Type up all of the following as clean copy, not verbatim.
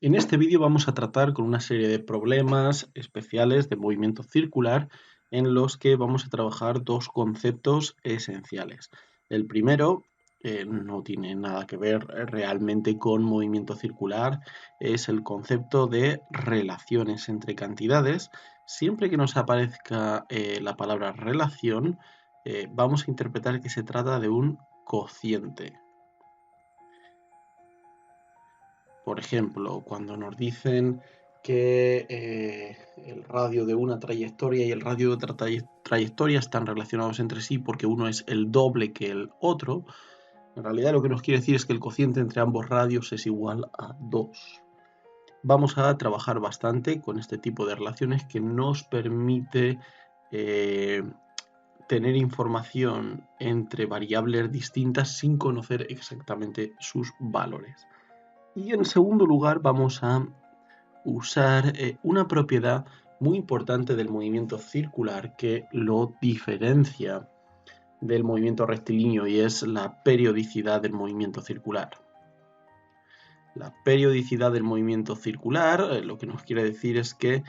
En este vídeo vamos a tratar con una serie de problemas especiales de movimiento circular en los que vamos a trabajar dos conceptos esenciales. El primero no tiene nada que ver realmente con movimiento circular, es el concepto de relaciones entre cantidades. Siempre que nos aparezca la palabra relación, vamos a interpretar que se trata de un cociente. Por ejemplo, cuando nos dicen que el radio de una trayectoria y el radio de otra trayectoria están relacionados entre sí porque uno es el doble que el otro, en realidad lo que nos quiere decir es que el cociente entre ambos radios es igual a 2. Vamos a trabajar bastante con este tipo de relaciones que nos permite eh, tener información entre variables distintas sin conocer exactamente sus valores. Y en segundo lugar vamos a usar una propiedad muy importante del movimiento circular que lo diferencia del movimiento rectilíneo y es la periodicidad del movimiento circular. La periodicidad del movimiento circular lo que nos quiere decir es que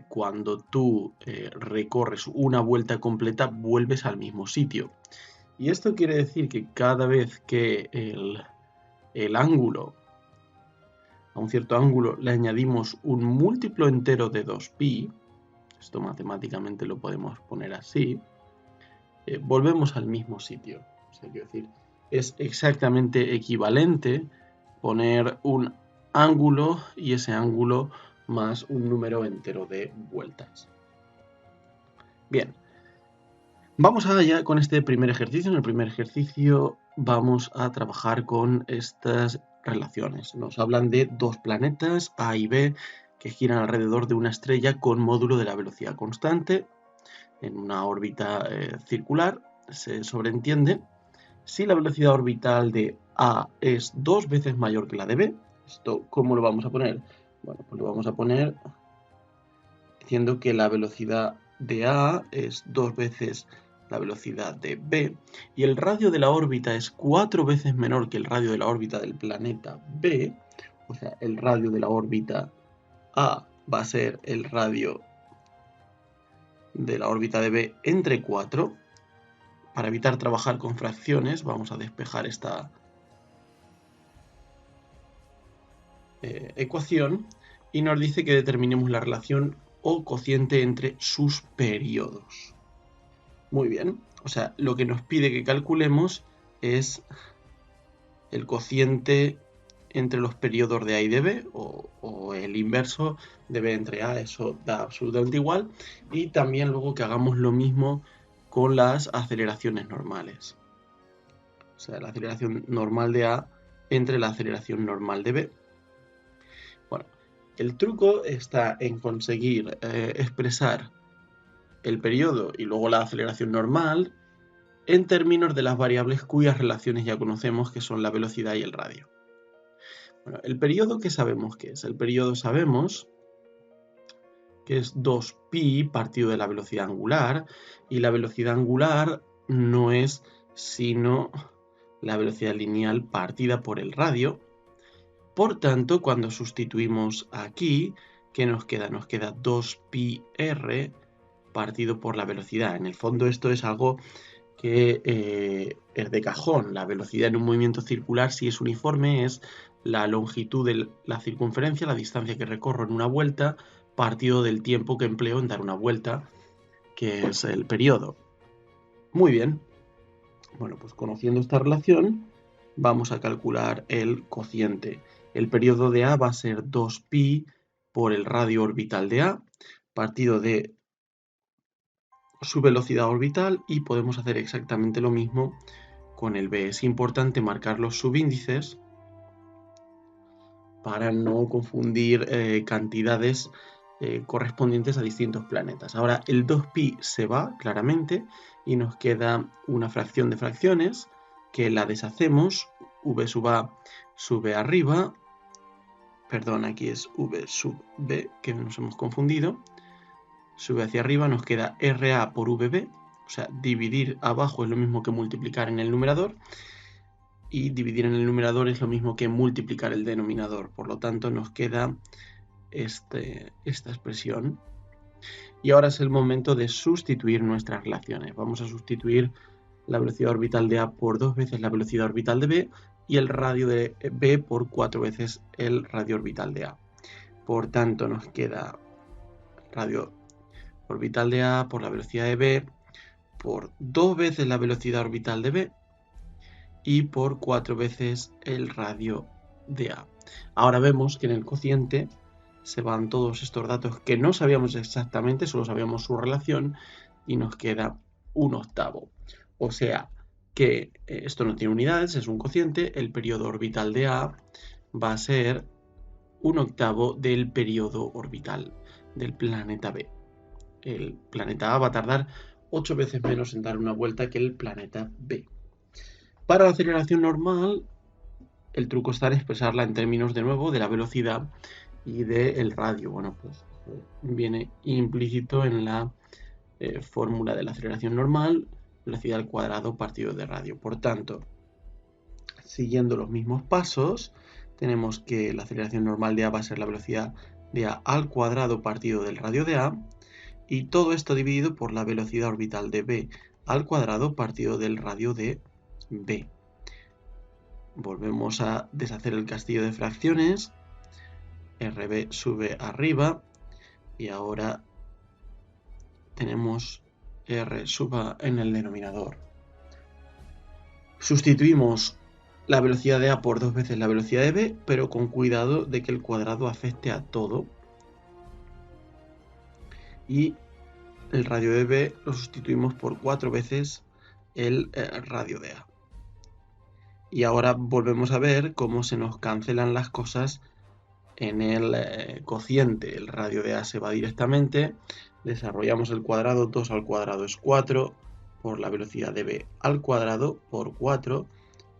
cuando tú recorres una vuelta completa vuelves al mismo sitio. Y esto quiere decir que cada vez que el ángulo a un cierto ángulo le añadimos un múltiplo entero de 2pi, esto matemáticamente lo podemos poner así, volvemos al mismo sitio. O sea, quiero decir, es exactamente equivalente poner un ángulo y ese ángulo más un número entero de vueltas. Bien, vamos allá con este primer ejercicio. En el primer ejercicio vamos a trabajar con estas relaciones. Nos hablan de dos planetas, A y B, que giran alrededor de una estrella con módulo de la velocidad constante en una órbita circular. Se sobreentiende si la velocidad orbital de A es 2 veces mayor que la de B. ¿Esto cómo lo vamos a poner? Bueno, pues lo vamos a poner diciendo que la velocidad de A es 2 veces la velocidad de B y el radio de la órbita es 4 veces menor que el radio de la órbita del planeta B, o sea, el radio de la órbita A va a ser el radio de la órbita de B entre 4. Para evitar trabajar con fracciones vamos a despejar esta ecuación y nos dice que determinemos la relación o cociente entre sus periodos. Muy bien, o sea, lo que nos pide que calculemos es el cociente entre los periodos de A y de B o el inverso de B entre A, eso da absolutamente igual, y también luego que hagamos lo mismo con las aceleraciones normales. O sea, la aceleración normal de A entre la aceleración normal de B. Bueno, el truco está en conseguir expresar el periodo y luego la aceleración normal en términos de las variables cuyas relaciones ya conocemos, que son la velocidad y el radio. Bueno, el periodo, ¿qué sabemos que es? El periodo sabemos que es 2pi partido de la velocidad angular, y la velocidad angular no es sino la velocidad lineal partida por el radio. Por tanto, cuando sustituimos aquí, ¿qué nos queda? Nos queda 2πr partido por la velocidad. En el fondo esto es algo que es de cajón. La velocidad en un movimiento circular, si es uniforme, es la longitud de la circunferencia, la distancia que recorro en una vuelta, partido del tiempo que empleo en dar una vuelta, que es el periodo. Muy bien. Bueno, pues conociendo esta relación, vamos a calcular el cociente. El periodo de A va a ser 2pi por el radio orbital de A, partido de su velocidad orbital, y podemos hacer exactamente lo mismo con el B. Es importante marcar los subíndices para no confundir cantidades correspondientes a distintos planetas. Ahora el 2pi se va claramente y nos queda una fracción de fracciones que la deshacemos. V sub A sube arriba, perdón, aquí es V sub B, que nos hemos confundido, sube hacia arriba, nos queda RA por VB, o sea, dividir abajo es lo mismo que multiplicar en el numerador, y dividir en el numerador es lo mismo que multiplicar el denominador. Por lo tanto, nos queda esta expresión. Y ahora es el momento de sustituir nuestras relaciones. Vamos a sustituir la velocidad orbital de A por 2 veces la velocidad orbital de B y el radio de B por 4 veces el radio orbital de A. Por tanto, nos queda radio orbital de A por la velocidad de B por 2 veces la velocidad orbital de B y por 4 veces el radio de A. Ahora vemos que en el cociente se van todos estos datos que no sabíamos exactamente, solo sabíamos su relación y nos queda 1/8. O sea que esto no tiene unidades, es un cociente, el periodo orbital de A va a ser 1/8 del periodo orbital del planeta B. El planeta A va a tardar 8 veces menos en dar una vuelta que el planeta B. Para la aceleración normal, el truco está en expresarla en términos de nuevo de la velocidad y del radio. Bueno, pues viene implícito en la fórmula de la aceleración normal, velocidad al cuadrado partido de radio. Por tanto, siguiendo los mismos pasos, tenemos que la aceleración normal de A va a ser la velocidad de A al cuadrado partido del radio de A, y todo esto dividido por la velocidad orbital de B al cuadrado partido del radio de B. Volvemos a deshacer el castillo de fracciones. RB sube arriba y ahora tenemos R suba en el denominador. Sustituimos la velocidad de A por 2 veces la velocidad de B, pero con cuidado de que el cuadrado afecte a todo. Y el radio de B lo sustituimos por 4 veces el radio de A. Y ahora volvemos a ver cómo se nos cancelan las cosas en el cociente. El radio de A se va directamente, desarrollamos el cuadrado, 2 al cuadrado es 4, por la velocidad de B al cuadrado por 4,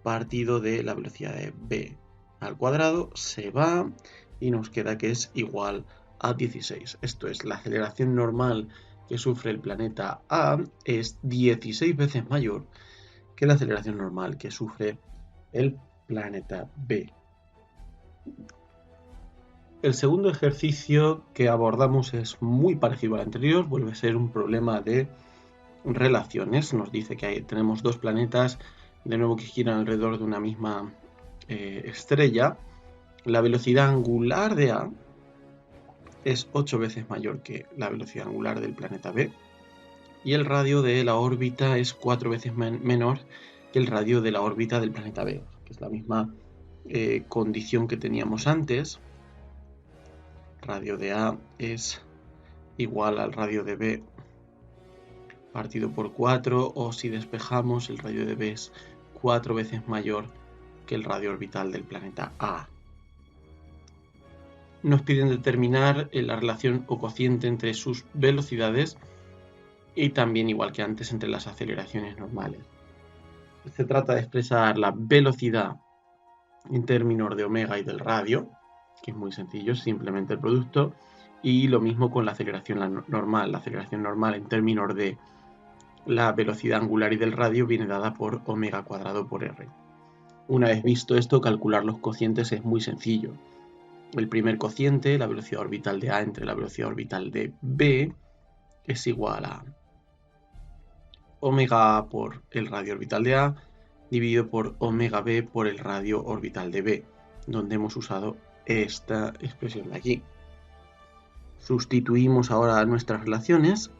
partido de la velocidad de B al cuadrado, se va y nos queda que es igual a 16. Esto es, la aceleración normal que sufre el planeta A es 16 veces mayor que la aceleración normal que sufre el planeta B. El segundo ejercicio que abordamos es muy parecido al anterior, vuelve a ser un problema de relaciones. Nos dice que tenemos dos planetas, de nuevo, que giran alrededor de una misma estrella. La velocidad angular de A es 8 veces mayor que la velocidad angular del planeta B y el radio de la órbita es 4 veces menor que el radio de la órbita del planeta B, que es la misma condición que teníamos antes. Radio de A es igual al radio de B partido por 4, o si despejamos, el radio de B es 4 veces mayor que el radio orbital del planeta A. Nos piden determinar la relación o cociente entre sus velocidades y también, igual que antes, entre las aceleraciones normales. Se trata de expresar la velocidad en términos de omega y del radio, que es muy sencillo, simplemente el producto, y lo mismo con la aceleración normal. La aceleración normal en términos de la velocidad angular y del radio viene dada por omega cuadrado por r. Una vez visto esto, calcular los cocientes es muy sencillo. El primer cociente, la velocidad orbital de A entre la velocidad orbital de B, es igual a omega A por el radio orbital de A dividido por omega B por el radio orbital de B, donde hemos usado esta expresión de aquí. Sustituimos ahora nuestras relaciones,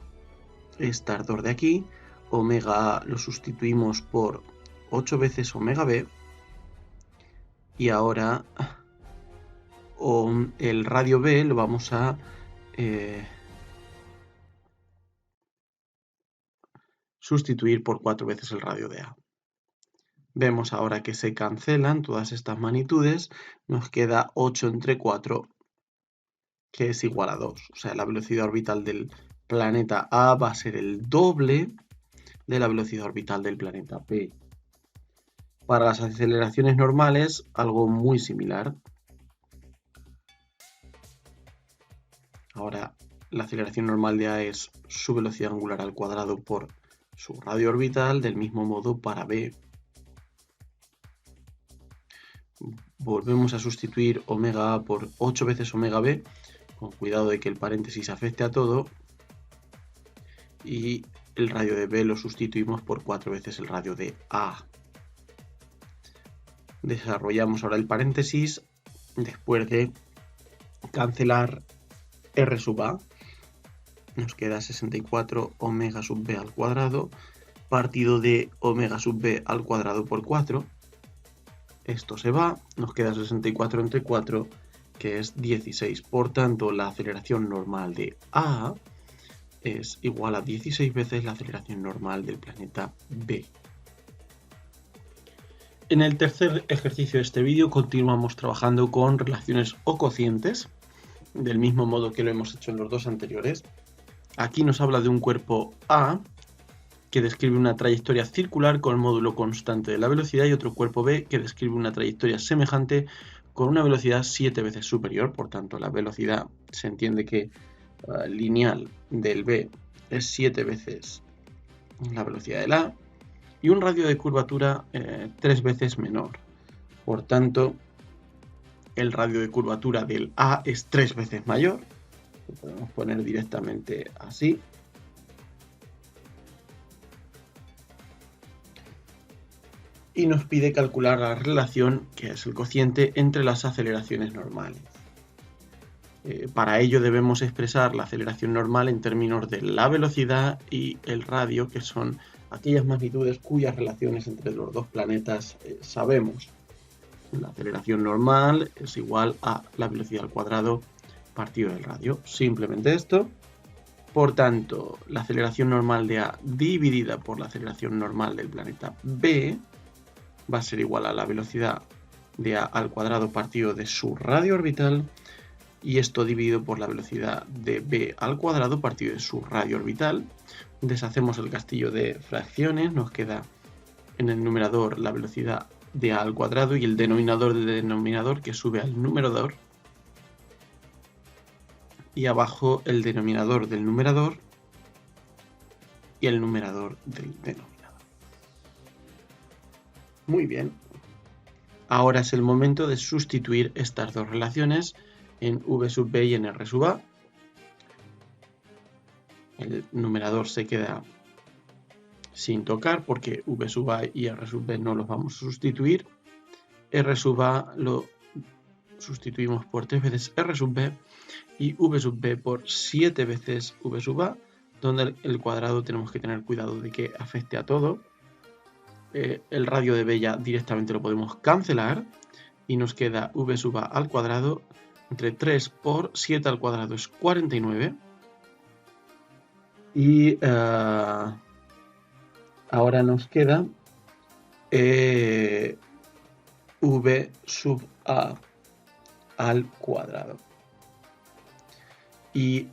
estas dos de aquí, omega A lo sustituimos por 8 veces omega B y ahora el radio B lo vamos a sustituir por 4 veces el radio de A. Vemos ahora que se cancelan todas estas magnitudes, nos queda 8 entre 4, que es igual a 2. O sea, la velocidad orbital del planeta A va a ser el doble de la velocidad orbital del planeta B. Para las aceleraciones normales, algo muy similar. Ahora, la aceleración normal de A es su velocidad angular al cuadrado por su radio orbital, del mismo modo para B. volvemos a sustituir omega A por 8 veces omega B, con cuidado de que el paréntesis afecte a todo, y el radio de B lo sustituimos por 4 veces el radio de A. Desarrollamos ahora el paréntesis después de cancelar R sub A. Nos queda 64 omega sub B al cuadrado partido de omega sub B al cuadrado por 4. Esto se va, nos queda 64 entre 4, que es 16. Por tanto, la aceleración normal de A es igual a 16 veces la aceleración normal del planeta B. En el tercer ejercicio de este vídeo continuamos trabajando con relaciones o cocientes, del mismo modo que lo hemos hecho en los dos anteriores. Aquí nos habla de un cuerpo A que describe una trayectoria circular con el módulo constante de la velocidad y otro cuerpo B que describe una trayectoria semejante con una velocidad 7 veces superior. Por tanto, la velocidad se entiende que lineal del B es 7 veces la velocidad del A y un radio de curvatura 3 veces menor. Por tanto, el radio de curvatura del A es 3 veces mayor. Lo podemos poner directamente así. Y nos pide calcular la relación, que es el cociente, entre las aceleraciones normales. Para ello debemos expresar la aceleración normal en términos de la velocidad y el radio, que son aquellas magnitudes cuyas relaciones entre los dos planetas sabemos. La aceleración normal es igual a la velocidad al cuadrado partido del radio. Simplemente esto. Por tanto, la aceleración normal de A dividida por la aceleración normal del planeta B va a ser igual a la velocidad de A al cuadrado partido de su radio orbital, y esto dividido por la velocidad de B al cuadrado partido de su radio orbital. Deshacemos el castillo de fracciones, nos queda en el numerador la velocidad de A al cuadrado y el denominador del denominador que sube al numerador, y abajo el denominador del numerador y el numerador del denominador. Muy bien. Ahora es el momento de sustituir estas dos relaciones en V sub B y en R sub A. El numerador se queda sin tocar porque V sub A y R sub B no los vamos a sustituir. R sub A lo sustituimos por 3 veces R sub B y V sub B por 7 veces V sub A, donde el cuadrado tenemos que tener cuidado de que afecte a todo. El radio de B ya directamente lo podemos cancelar y nos queda V sub A al cuadrado entre 3 por 7 al cuadrado es 49. Y ahora nos queda V sub A al cuadrado. Y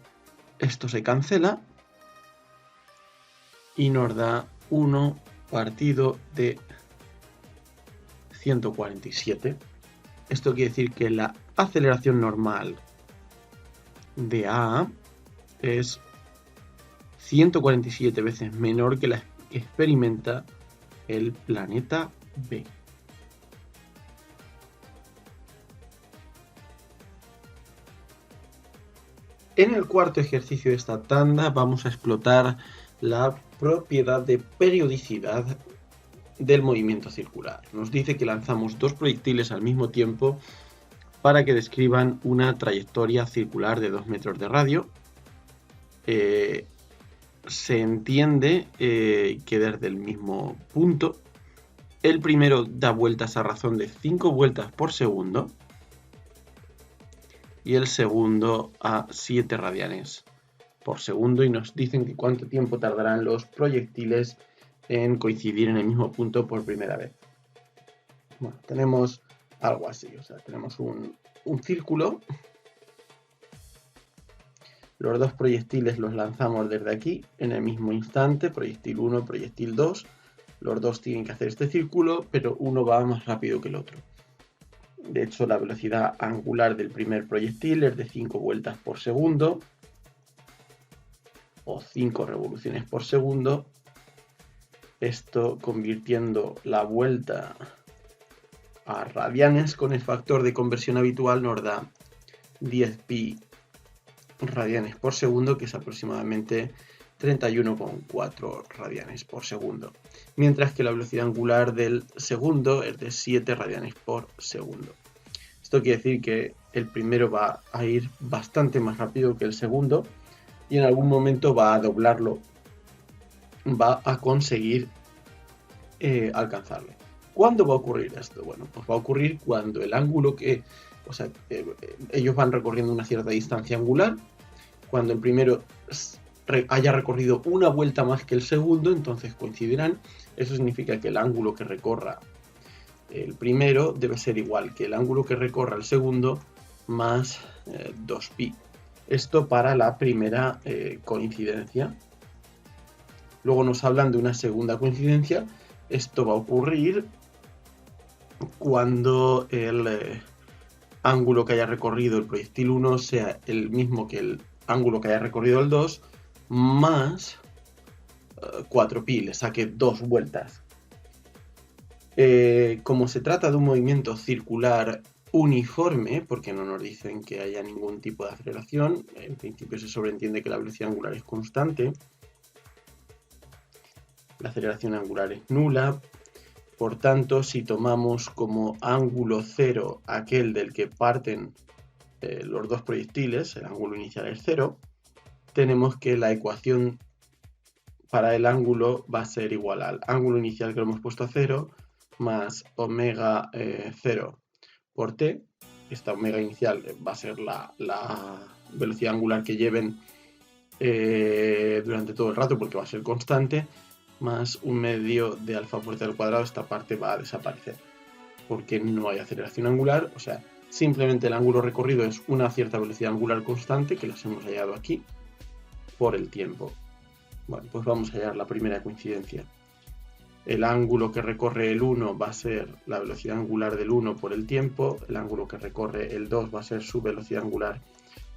esto se cancela y nos da 1 partido de 147. Esto quiere decir que la aceleración normal de A es 147 veces menor que la que experimenta el planeta B. En el cuarto ejercicio de esta tanda vamos a explotar la propiedad de periodicidad del movimiento circular. Nos dice que lanzamos dos proyectiles al mismo tiempo para que describan una trayectoria circular de 2 metros de radio. Se entiende que desde el mismo punto, el primero da vueltas a razón de 5 vueltas por segundo y el segundo a 7 radianes por segundo, y nos dicen que cuánto tiempo tardarán los proyectiles en coincidir en el mismo punto por primera vez. Bueno, tenemos algo así, o sea, tenemos un círculo. Los dos proyectiles los lanzamos desde aquí en el mismo instante, proyectil 1, proyectil 2. Los dos tienen que hacer este círculo, pero uno va más rápido que el otro. De hecho, la velocidad angular del primer proyectil es de 5 vueltas por segundo o 5 revoluciones por segundo. Esto convirtiendo la vuelta a radianes con el factor de conversión habitual nos da 10 pi radianes por segundo, que es aproximadamente 31,4 radianes por segundo, mientras que la velocidad angular del segundo es de 7 radianes por segundo. Esto quiere decir que el primero va a ir bastante más rápido que el segundo y en algún momento va a doblarlo, va a conseguir alcanzarle. ¿Cuándo va a ocurrir esto? Bueno, pues va a ocurrir cuando el ángulo que, ellos van recorriendo una cierta distancia angular. Cuando el primero haya recorrido una vuelta más que el segundo, entonces coincidirán. Eso significa que el ángulo que recorra el primero debe ser igual que el ángulo que recorra el segundo más 2pi. Esto para la primera coincidencia. Luego nos hablan de una segunda coincidencia. Esto va a ocurrir cuando el ángulo que haya recorrido el proyectil 1 sea el mismo que el ángulo que haya recorrido el 2 más 4pi, le saque 2 vueltas. Como se trata de un movimiento circular uniforme, porque no nos dicen que haya ningún tipo de aceleración, en principio se sobreentiende que la velocidad angular es constante, la aceleración angular es nula. Por tanto, si tomamos como ángulo cero aquel del que parten los dos proyectiles, el ángulo inicial es 0, tenemos que la ecuación para el ángulo va a ser igual al ángulo inicial que lo hemos puesto a 0 más omega 0 por t. Esta omega inicial va a ser la velocidad angular que lleven durante todo el rato, porque va a ser constante, más un medio de alfa por t al cuadrado. Esta parte va a desaparecer porque no hay aceleración angular, o sea, simplemente el ángulo recorrido es una cierta velocidad angular constante, que las hemos hallado aquí, por el tiempo. Bueno, pues vamos a hallar la primera coincidencia. El ángulo que recorre el 1 va a ser la velocidad angular del 1 por el tiempo, el ángulo que recorre el 2 va a ser su velocidad angular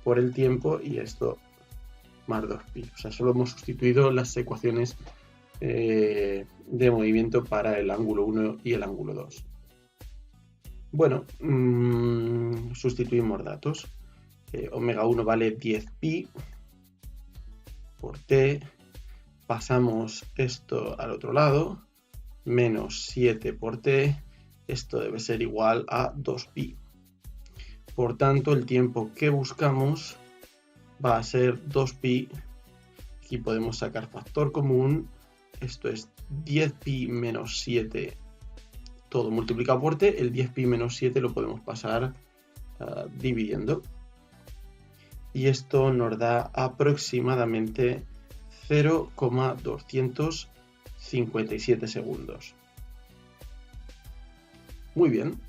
por el tiempo, y esto más 2pi. O sea, solo hemos sustituido las ecuaciones de movimiento para el ángulo 1 y el ángulo 2. Bueno, sustituimos datos. Omega 1 vale 10pi por t. Pasamos esto al otro lado, menos 7 por t. Esto debe ser igual a 2pi. Por tanto, el tiempo que buscamos va a ser 2pi. Aquí podemos sacar factor común. Esto es 10pi menos 7, todo multiplicado por t. El 10pi menos 7 lo podemos pasar dividiendo. Y esto nos da aproximadamente 0,257 segundos. Muy bien.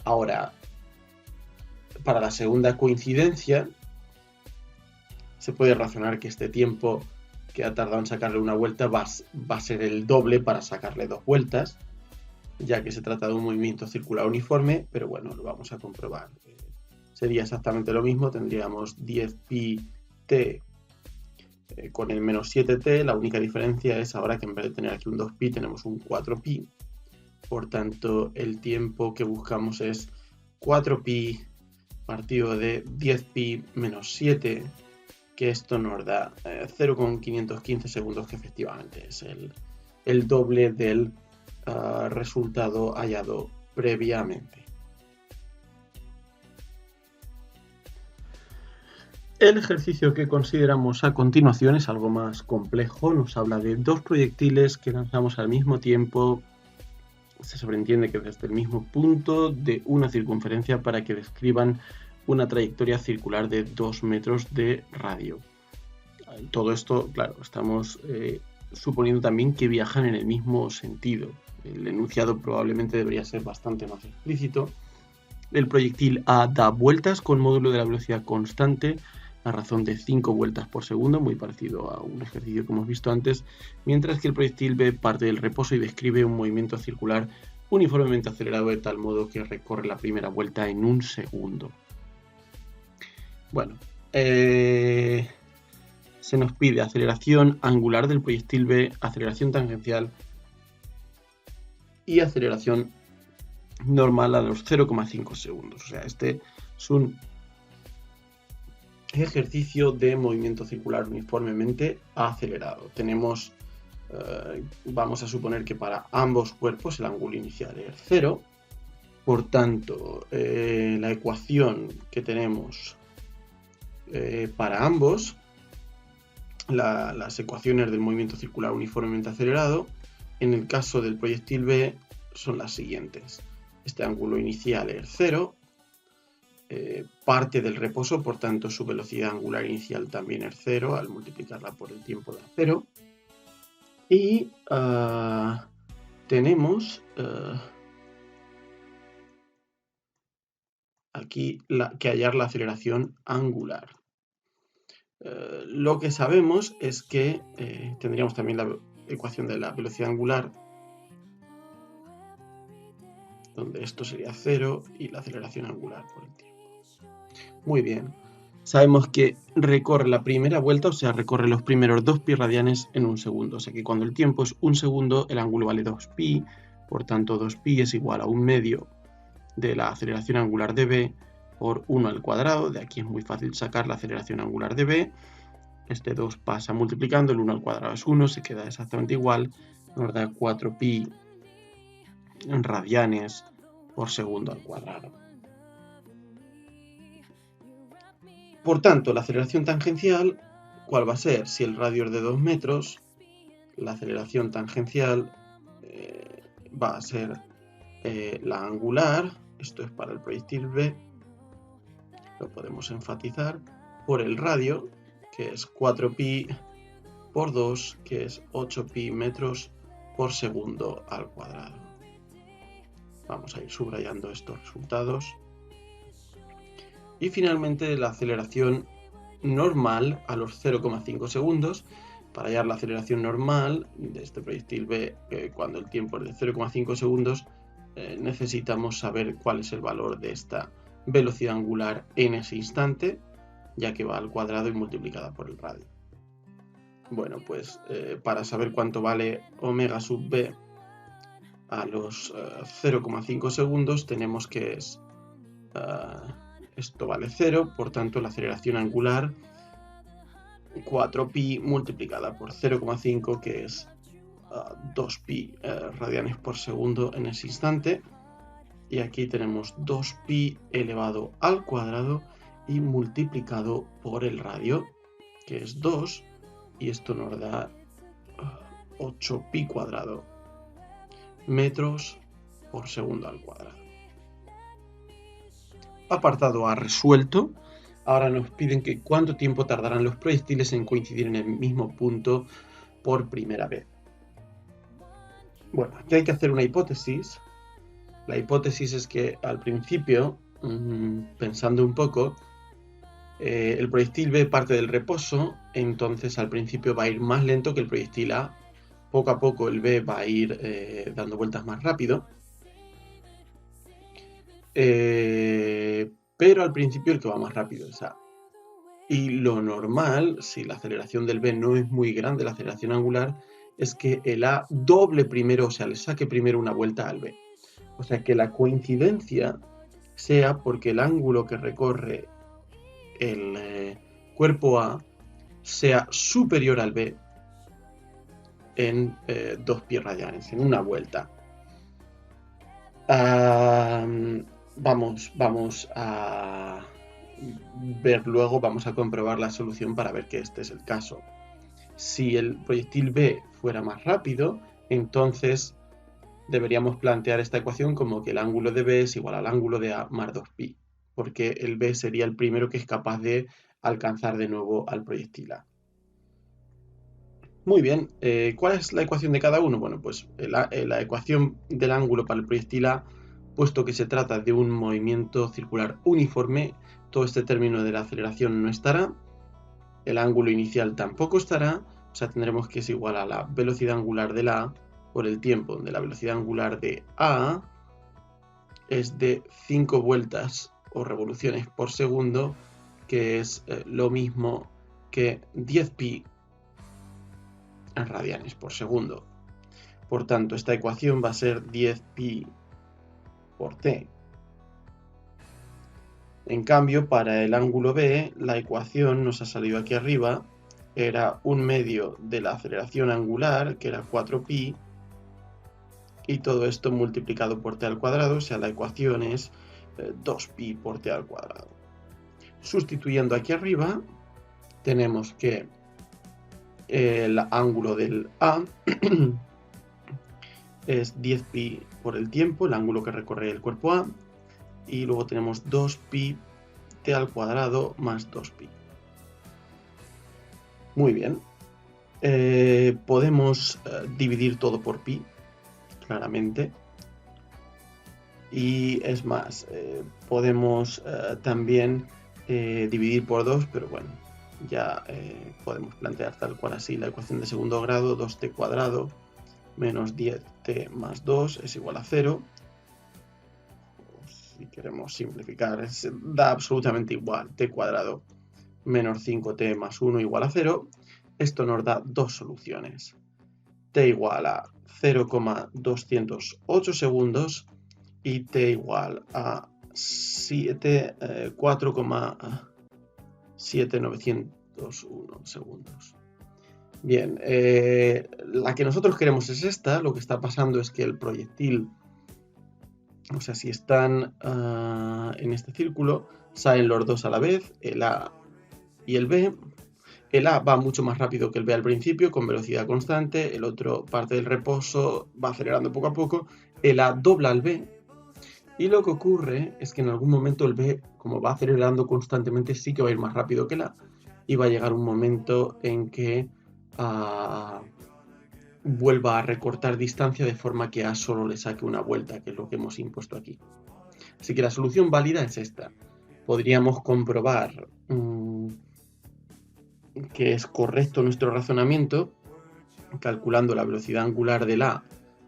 Ahora, para la segunda coincidencia, se puede razonar que este tiempo que ha tardado en sacarle una vuelta va a ser el doble para sacarle 2 vueltas, ya que se trata de un movimiento circular uniforme, pero bueno, lo vamos a comprobar. Sería exactamente lo mismo, tendríamos 10pi t con el menos 7t, la única diferencia es ahora que en vez de tener aquí un 2pi tenemos un 4pi, por tanto el tiempo que buscamos es 4pi partido de 10pi menos 7, que esto nos da 0,515 segundos, que efectivamente es el doble del resultado hallado previamente. El ejercicio que consideramos a continuación es algo más complejo. Nos habla de dos proyectiles que lanzamos al mismo tiempo. Se sobreentiende que desde el mismo punto de una circunferencia, para que describan una trayectoria circular de 2 metros de radio. Todo esto, claro, estamos suponiendo también que viajan en el mismo sentido. El enunciado probablemente debería ser bastante más explícito. El proyectil A da vueltas con módulo de la velocidad constante a razón de 5 vueltas por segundo, muy parecido a un ejercicio que hemos visto antes, mientras que el proyectil B parte del reposo y describe un movimiento circular uniformemente acelerado de tal modo que recorre la primera vuelta en 1 segundo. Bueno, se nos pide aceleración angular del proyectil B, aceleración tangencial y aceleración normal a los 0,5 segundos. O sea, este es un ejercicio de movimiento circular uniformemente acelerado. Tenemos, vamos a suponer que para ambos cuerpos el ángulo inicial es 0. Por tanto, la ecuación que tenemos para ambos, las ecuaciones del movimiento circular uniformemente acelerado, en el caso del proyectil B son las siguientes. Este ángulo inicial es 0, parte del reposo, por tanto su velocidad angular inicial también es 0 al multiplicarla por el tiempo de 0. Y tenemos aquí que hallar la aceleración angular. Lo que sabemos es que tendríamos también la ecuación de la velocidad angular, donde esto sería 0 y la aceleración angular por el tiempo. Muy bien. Sabemos que recorre la primera vuelta, o sea, recorre los primeros 2 pi radianes en un segundo. O sea que cuando el tiempo es un segundo, el ángulo vale 2pi, por tanto 2pi es igual a 1/2 de la aceleración angular de B por 1 al cuadrado. De aquí es muy fácil sacar la aceleración angular de B. Este 2 pasa multiplicando, el 1 al cuadrado es 1, se queda exactamente igual, nos da 4pi radianes por segundo al cuadrado. Por tanto, la aceleración tangencial, ¿cuál va a ser? Si el radio es de 2 metros, la aceleración tangencial va a ser la angular, esto es para el proyectil B, lo podemos enfatizar, por el radio, que es 4pi por 2, que es 8pi metros por segundo al cuadrado. Vamos a ir subrayando estos resultados. Y finalmente la aceleración normal a los 0,5 segundos. Para hallar la aceleración normal de este proyectil B, cuando el tiempo es de 0,5 segundos, necesitamos saber cuál es el valor de esta velocidad angular en ese instante, ya que va al cuadrado y multiplicada por el radio. Bueno, pues para saber cuánto vale omega sub B a los 0,5 segundos, tenemos que esto vale 0, por tanto la aceleración angular 4pi multiplicada por 0,5, que es 2pi radianes por segundo en ese instante. Y aquí tenemos 2pi elevado al cuadrado y multiplicado por el radio, que es 2, y esto nos da 8pi cuadrado metros por segundo al cuadrado. Apartado A resuelto. Ahora nos piden que cuánto tiempo tardarán los proyectiles en coincidir en el mismo punto por primera vez. Bueno, aquí hay que hacer una hipótesis. La hipótesis es que al principio, pensando un poco, el proyectil B parte del reposo, entonces al principio va a ir más lento que el proyectil A. Poco a poco el B va a ir dando vueltas más rápido. Pero al principio el que va más rápido es A. Y lo normal, si la aceleración del B no es muy grande, la aceleración angular, es que el A doble primero, o sea, le saque primero una vuelta al B. O sea, que la coincidencia sea porque el ángulo que recorre el cuerpo A sea superior al B en 2 pi radianes, en una vuelta. Vamos a ver luego, vamos a comprobar la solución para ver que este es el caso. Si el proyectil B fuera más rápido, entonces deberíamos plantear esta ecuación como que el ángulo de B es igual al ángulo de A más 2pi, porque el B sería el primero que es capaz de alcanzar de nuevo al proyectil A. Muy bien, ¿cuál es la ecuación de cada uno? Bueno, pues la ecuación del ángulo para el proyectil A, puesto que se trata de un movimiento circular uniforme, todo este término de la aceleración no estará, el ángulo inicial tampoco estará, o sea, tendremos que es igual a la velocidad angular de la A por el tiempo, donde la velocidad angular de A es de 5 vueltas o revoluciones por segundo, que es lo mismo que 10pi radianes por segundo. Por tanto, esta ecuación va a ser 10pi por t. En cambio, para el ángulo B, la ecuación nos ha salido aquí arriba, era 1/2 de la aceleración angular, que era 4pi, y todo esto multiplicado por t al cuadrado, o sea, la ecuación es 2pi por t al cuadrado. Sustituyendo aquí arriba, tenemos que el ángulo del A es 10pi por el tiempo, el ángulo que recorre el cuerpo A, y luego tenemos 2pi t al cuadrado más 2pi. Muy bien. Podemos dividir todo por pi, claramente. Y es más, podemos también dividir por 2, pero bueno, ya podemos plantear tal cual así la ecuación de segundo grado, 2t cuadrado menos 10t más 2 es igual a 0. Si queremos simplificar, da absolutamente igual, t cuadrado menos 5t más 1 igual a 0. Esto nos da dos soluciones. T igual a 0,208 segundos y t igual a 4,7901 segundos. Bien, la que nosotros queremos es esta. Lo que está pasando es que el proyectil, o sea, si están en este círculo, salen los dos a la vez, el A y el B. El A va mucho más rápido que el B al principio, con velocidad constante, el otro parte del reposo, va acelerando poco a poco, el A dobla al B, y lo que ocurre es que en algún momento el B, como va acelerando constantemente, sí que va a ir más rápido que el A, y va a llegar un momento en que vuelva a recortar distancia de forma que A solo le saque una vuelta, que es lo que hemos impuesto aquí. Así que la solución válida es esta. Podríamos comprobar que es correcto nuestro razonamiento calculando la velocidad angular del A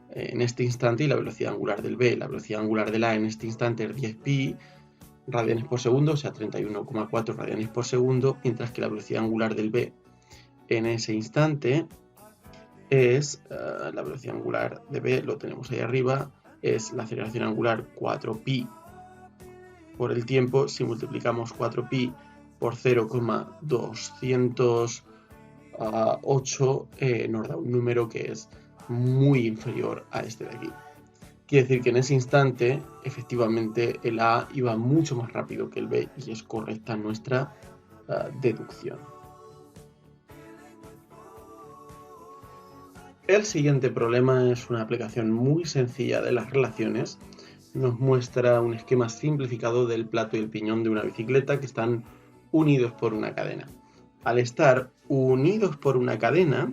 en este instante y la velocidad angular del B. La velocidad angular del A en este instante es 10pi radianes por segundo, o sea 31,4 radianes por segundo, mientras que la velocidad angular del B en ese instante es la velocidad angular de B, lo tenemos ahí arriba, es la aceleración angular 4pi por el tiempo. Si multiplicamos 4pi por 0,208 nos da un número que es muy inferior a este de aquí. Quiere decir que en ese instante, efectivamente, el A iba mucho más rápido que el B y es correcta nuestra deducción. El siguiente problema es una aplicación muy sencilla de las relaciones. Nos muestra un esquema simplificado del plato y el piñón de una bicicleta que están unidos por una cadena. Al estar unidos por una cadena,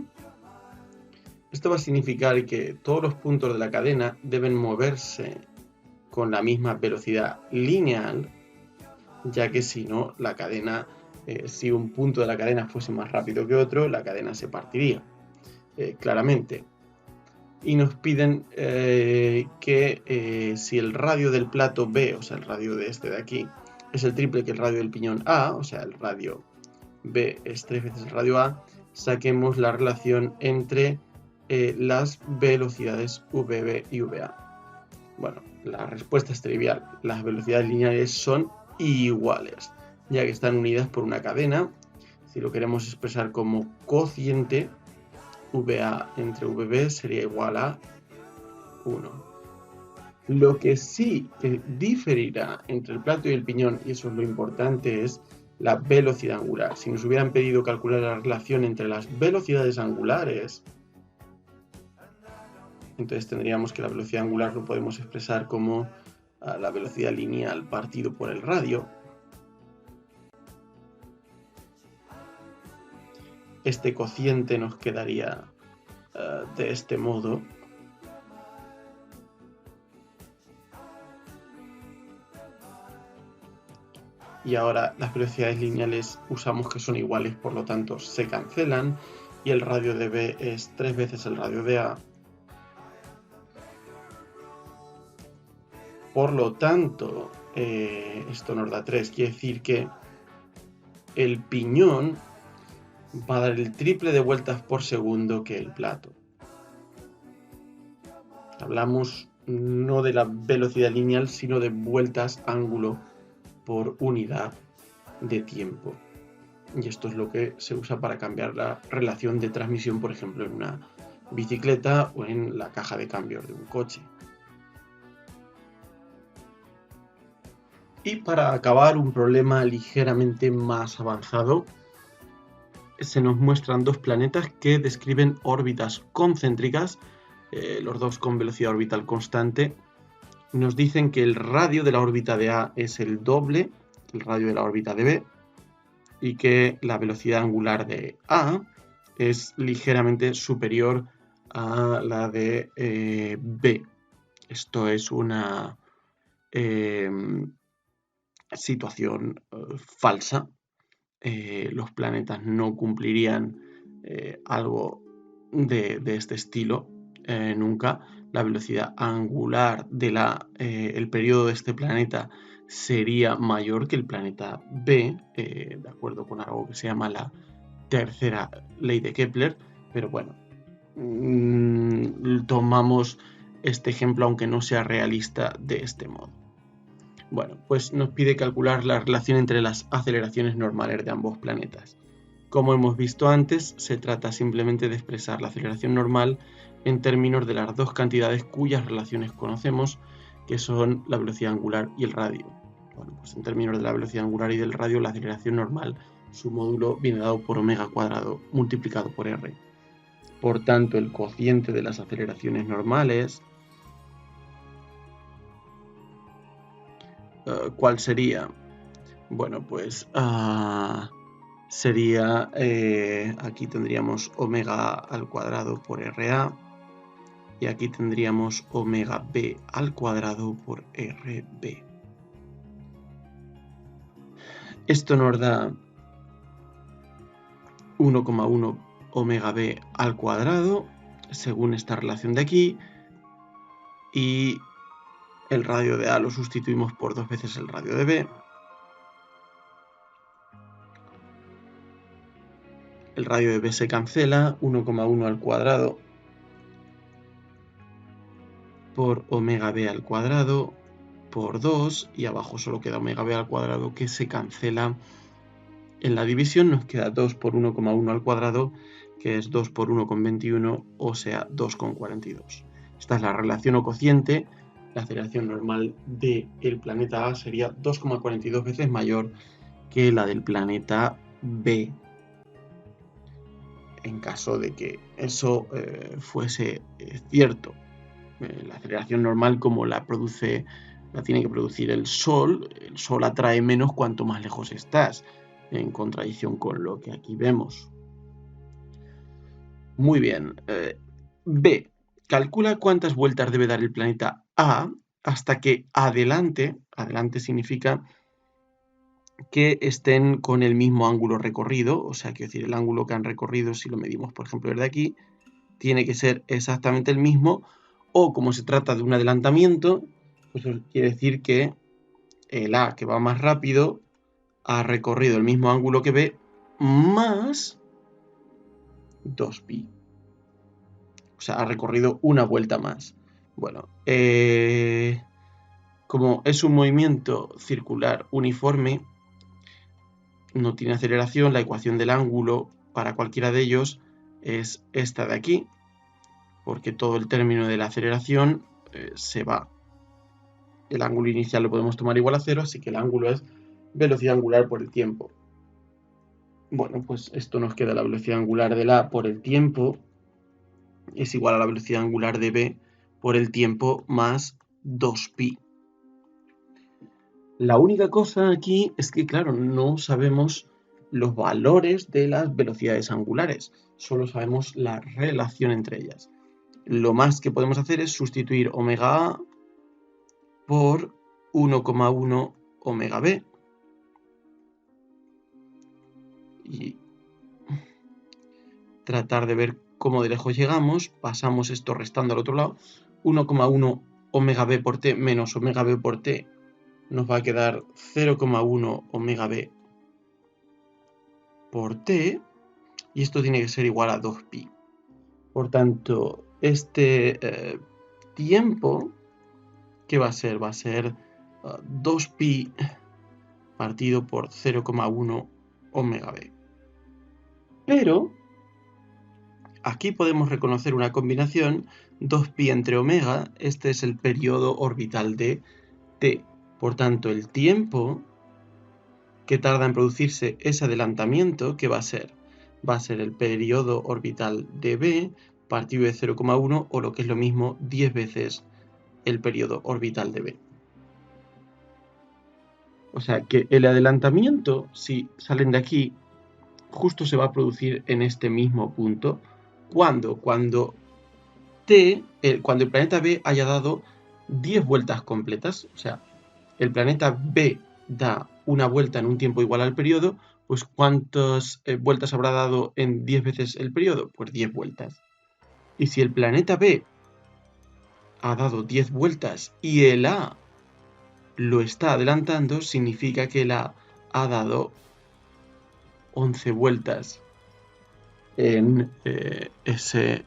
esto va a significar que todos los puntos de la cadena deben moverse con la misma velocidad lineal, ya que si no, la cadena, si un punto de la cadena fuese más rápido que otro, la cadena se partiría. Claramente. Y nos piden que si el radio del plato B, o sea el radio de este de aquí, es el triple que el radio del piñón A, o sea el radio B es 3 veces el radio A, saquemos la relación entre las velocidades VB y VA. Bueno, la respuesta es trivial. Las velocidades lineales son iguales, ya que están unidas por una cadena. Si lo queremos expresar como cociente, VA entre VB sería igual a 1. Lo que sí diferirá entre el plato y el piñón, y eso es lo importante, es la velocidad angular. Si nos hubieran pedido calcular la relación entre las velocidades angulares, entonces tendríamos que la velocidad angular lo podemos expresar como la velocidad lineal partido por el radio. Este cociente nos quedaría de este modo. Y ahora las velocidades lineales usamos que son iguales, por lo tanto se cancelan. Y el radio de B es 3 veces el radio de A. Por lo tanto, esto nos da 3. Quiere decir que el piñón va a dar el triple de vueltas por segundo que el plato. Hablamos no de la velocidad lineal, sino de vueltas ángulo por unidad de tiempo. Y esto es lo que se usa para cambiar la relación de transmisión, por ejemplo, en una bicicleta o en la caja de cambios de un coche. Y para acabar, un problema ligeramente más avanzado, se nos muestran dos planetas que describen órbitas concéntricas, los dos con velocidad orbital constante. Nos dicen que el radio de la órbita de A es el doble del radio de la órbita de B y que la velocidad angular de A es ligeramente superior a la de B. Esto es una situación falsa. Los planetas no cumplirían algo de este estilo nunca. La velocidad angular del periodo de este planeta sería mayor que el planeta B, de acuerdo con algo que se llama la tercera ley de Kepler, pero bueno, tomamos este ejemplo aunque no sea realista de este modo. Bueno, pues nos pide calcular la relación entre las aceleraciones normales de ambos planetas. Como hemos visto antes, se trata simplemente de expresar la aceleración normal en términos de las dos cantidades cuyas relaciones conocemos, que son la velocidad angular y el radio. Bueno, pues en términos de la velocidad angular y del radio, la aceleración normal, su módulo viene dado por omega cuadrado multiplicado por r. Por tanto, el cociente de las aceleraciones normales, ¿cuál sería? Bueno, pues sería, aquí tendríamos omega al cuadrado por RA y aquí tendríamos omega B al cuadrado por RB. Esto nos da 1,1 omega B al cuadrado según esta relación de aquí, y el radio de A lo sustituimos por 2 veces el radio de B. El radio de B se cancela, 1,1 al cuadrado por omega B al cuadrado por 2, y abajo solo queda omega B al cuadrado que se cancela en la división. Nos queda 2 por 1,1 al cuadrado, que es 2 por 1,21, o sea 2,42. Esta es la relación o cociente. La aceleración normal del planeta A sería 2,42 veces mayor que la del planeta B, en caso de que eso fuese cierto. La aceleración normal, como la tiene que producir el Sol atrae menos cuanto más lejos estás, en contradicción con lo que aquí vemos. Muy bien. B. Calcula cuántas vueltas debe dar el planeta A hasta que adelante significa que estén con el mismo ángulo recorrido, o sea, quiero decir, el ángulo que han recorrido, si lo medimos, por ejemplo, desde aquí, tiene que ser exactamente el mismo, o como se trata de un adelantamiento, pues quiere decir que el A, que va más rápido, ha recorrido el mismo ángulo que B más 2pi. O sea, ha recorrido una vuelta más. Bueno, como es un movimiento circular uniforme, no tiene aceleración, la ecuación del ángulo para cualquiera de ellos es esta de aquí, porque todo el término de la aceleración se va. El ángulo inicial lo podemos tomar igual a 0, así que el ángulo es velocidad angular por el tiempo. Bueno, pues esto nos queda: la velocidad angular de A por el tiempo es igual a la velocidad angular de B por el tiempo más 2pi. La única cosa aquí es que, claro, no sabemos los valores de las velocidades angulares, solo sabemos la relación entre ellas. Lo más que podemos hacer es sustituir omega A por 1,1 omega B y tratar de ver cómo de lejos llegamos. Pasamos esto restando al otro lado. 1,1 omega B por T menos omega B por T nos va a quedar 0,1 omega B por T, y esto tiene que ser igual a 2pi. Por tanto, este tiempo ¿qué va a ser? Va a ser 2pi partido por 0,1 omega b. Pero aquí podemos reconocer una combinación 2pi entre omega, este es el periodo orbital de t. Por tanto, el tiempo que tarda en producirse ese adelantamiento, ¿qué va a ser? Va a ser el periodo orbital de b partido de 0,1 o lo que es lo mismo 10 veces el periodo orbital de b. O sea que el adelantamiento, si salen de aquí, justo se va a producir en este mismo punto. ¿Cuándo? Cuando el planeta B haya dado 10 vueltas completas. O sea, el planeta B da una vuelta en un tiempo igual al periodo, pues ¿cuántas vueltas habrá dado en 10 veces el periodo? Pues 10 vueltas. Y si el planeta B ha dado 10 vueltas y el A lo está adelantando, significa que el A ha dado 11 vueltas en ese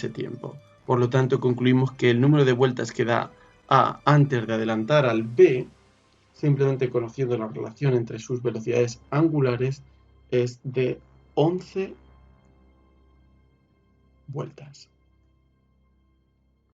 tiempo. Por lo tanto, concluimos que el número de vueltas que da A antes de adelantar al B, simplemente conociendo la relación entre sus velocidades angulares, es de 11 vueltas.